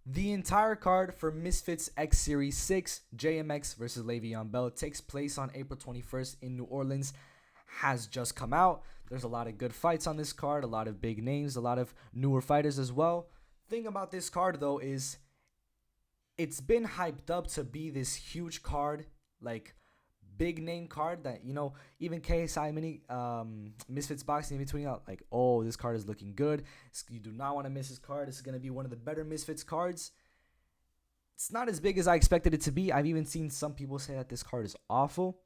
The entire card for Misfits X Series 6 JMX versus Le'Veon Bell takes place on April 21st in New Orleans. Has just come out. There's a lot of good fights on this card, a lot of big names, a lot of newer fighters as well. Thing about this card though is it's been hyped up to be this huge card, like big name card that even KSI Mini Misfits Boxing in between out like, oh, this card is looking good. You do not want to miss this card. This is gonna be one of the better Misfits cards. It's not as big as I expected it to be. I've even seen some people say that this card is awful.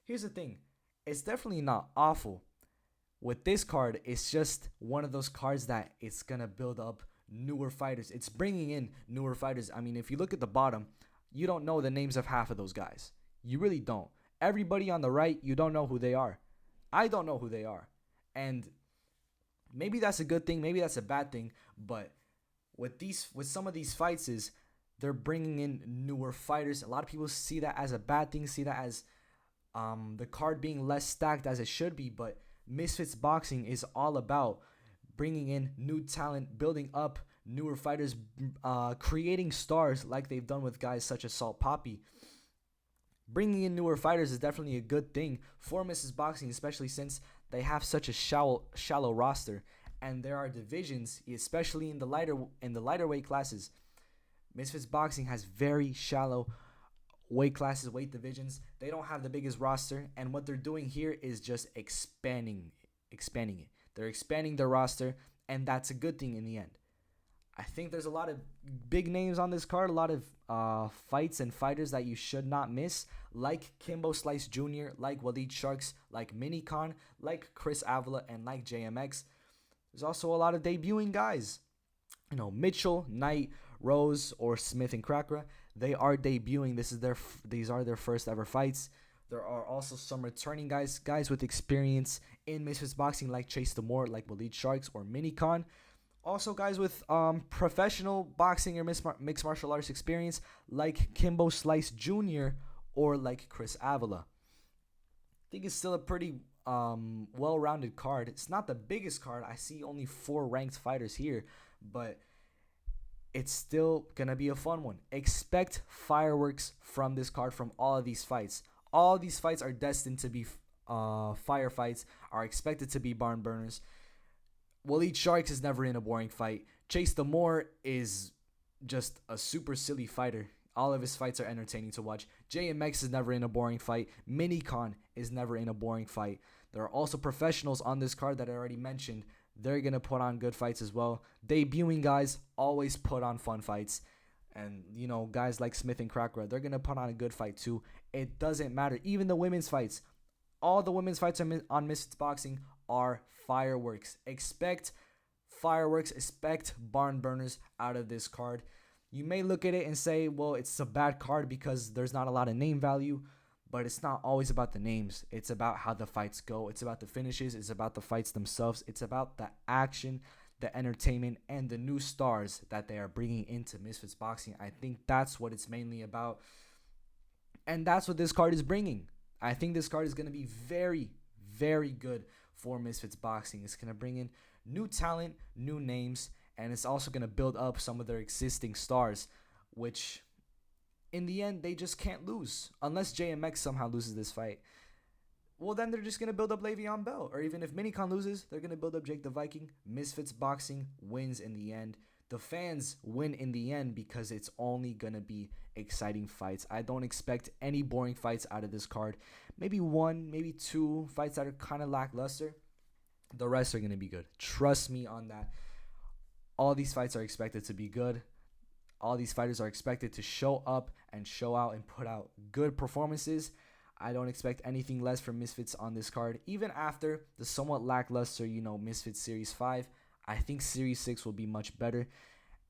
Here's the thing, it's definitely not awful. With this card, it's just one of those cards that it's gonna build up newer fighters. It's bringing in newer fighters. I mean, if you look at the bottom, you don't know the names of half of those guys. You really don't. Everybody on the right, you don't know who they are. I don't know who they are. And maybe that's a good thing, maybe that's a bad thing, but with some of these fights is they're bringing in newer fighters. A lot of people see that as a bad thing, see that as the card being less stacked as it should be, but Misfits Boxing is all about bringing in new talent, building up newer fighters, creating stars like they've done with guys such as Salt Poppy. Bringing in newer fighters is definitely a good thing for Misfits Boxing, especially since they have such a shallow roster, and there are divisions, especially in the lighter weight classes. Misfits Boxing has very shallow weight classes, weight divisions. They don't have the biggest roster, and what they're doing here is just expanding it. They're expanding their roster, and that's a good thing in the end. I think there's a lot of big names on this card, a lot of fights and fighters that you should not miss, like Kimbo Slice Jr., like Waleed Sharks, like Minicon, like Chris Avila, and like JMX. There's also a lot of debuting guys. Mitchell, Knight, Rose, or Smith and Crackra. They are debuting. These are their first ever fights. There are also some returning guys with experience in Misfits Boxing, like Chase Demore, like Waleed Sharks, or Minicon. Also, guys with professional boxing or mixed martial arts experience, like Kimbo Slice Jr. or like Chris Avila. I think it's still a pretty well-rounded card. It's not the biggest card. I see only 4 ranked fighters here, but it's still gonna be a fun one. Expect fireworks from this card, from all of these fights. All these fights are destined to be firefights, are expected to be barn burners. Waleed Sharks is never in a boring fight. Chase Demore is just a super silly fighter. All of his fights are entertaining to watch. JMX is never in a boring fight. Minicon is never in a boring fight. There are also professionals on this card that I already mentioned. They're going to put on good fights as well. Debuting guys always put on fun fights. And, guys like Smith and Crackra, they're going to put on a good fight too. It doesn't matter. Even the women's fights. All the women's fights on Misfits Boxing are fireworks. Expect fireworks. Expect barn burners out of this card. You may look at it and say, well, it's a bad card because there's not a lot of name value. But it's not always about the names. It's about how the fights go. It's about the finishes. It's about the fights themselves. It's about the action, the entertainment, and the new stars that they are bringing into Misfits Boxing. I think that's what it's mainly about. And that's what this card is bringing. I think this card is going to be very, very good for Misfits Boxing. It's going to bring in new talent, new names, and it's also going to build up some of their existing stars, which in the end, they just can't lose. Unless JMX somehow loses this fight. Well, then they're just going to build up Le'Veon Bell. Or even if Minicon loses, they're going to build up Jake the Viking. Misfits Boxing wins in the end. The fans win in the end because it's only going to be exciting fights. I don't expect any boring fights out of this card. Maybe 1, maybe 2 fights that are kind of lackluster. The rest are going to be good. Trust me on that. All these fights are expected to be good. All these fighters are expected to show up and show out and put out good performances. I don't expect anything less from Misfits on this card. Even after the somewhat lackluster, Misfits Series 5, I think Series 6 will be much better.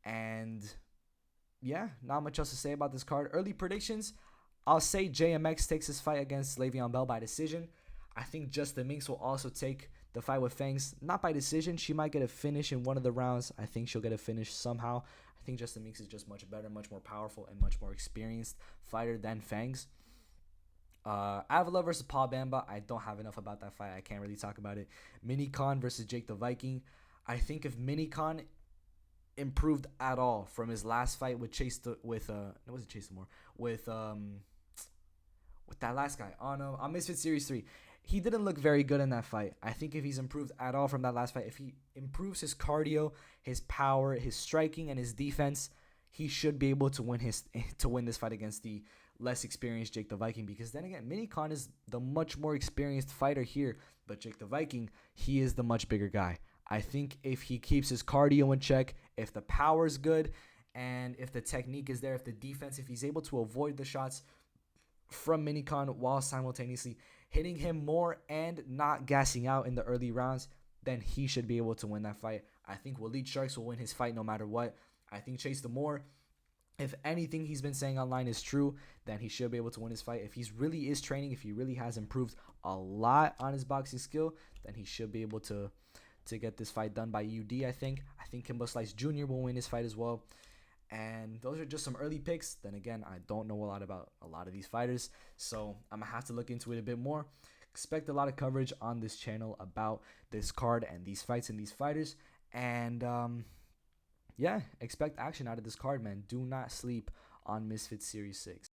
And yeah, not much else to say about this card. Early predictions, I'll say JMX takes this fight against Le'Veon Bell by decision. I think Just the Minx will also take the fight with Fangs, not by decision. She might get a finish in one of the rounds. I think she'll get a finish somehow. I think Just the Minx is just much better, much more powerful, and much more experienced fighter than Fangs. Avila versus Paul Bamba. I don't have enough about that fight. I can't really talk about it. Minicon versus Jake the Viking. I think if Minicon improved at all from his last fight with it wasn't Chase Moore with that last guy on Misfit Series 3. He didn't look very good in that fight. I think if he's improved at all from that last fight, if he improves his cardio, his power, his striking, and his defense, he should be able to win this fight against the less experienced Jake the Viking. Because then again, Minicon is the much more experienced fighter here, but Jake the Viking, he is the much bigger guy. I think if he keeps his cardio in check, if the power is good, and if the technique is there, if the defense, if he's able to avoid the shots from Minicon while simultaneously hitting him more and not gassing out in the early rounds, then he should be able to win that fight. I think Waleed Sharks will win his fight no matter what. I think Chase Demore, if anything he's been saying online is true, then he should be able to win his fight. If he really is training, if he really has improved a lot on his boxing skill, then he should be able to get this fight done by UD, I think. I think Kimbo Slice Jr. will win his fight as well. And those are just some early picks. Then again, I don't know a lot about a lot of these fighters, so I'm going to have to look into it a bit more. Expect a lot of coverage on this channel about this card and these fights and these fighters. And yeah, expect action out of this card, man. Do not sleep on Misfits Series 6.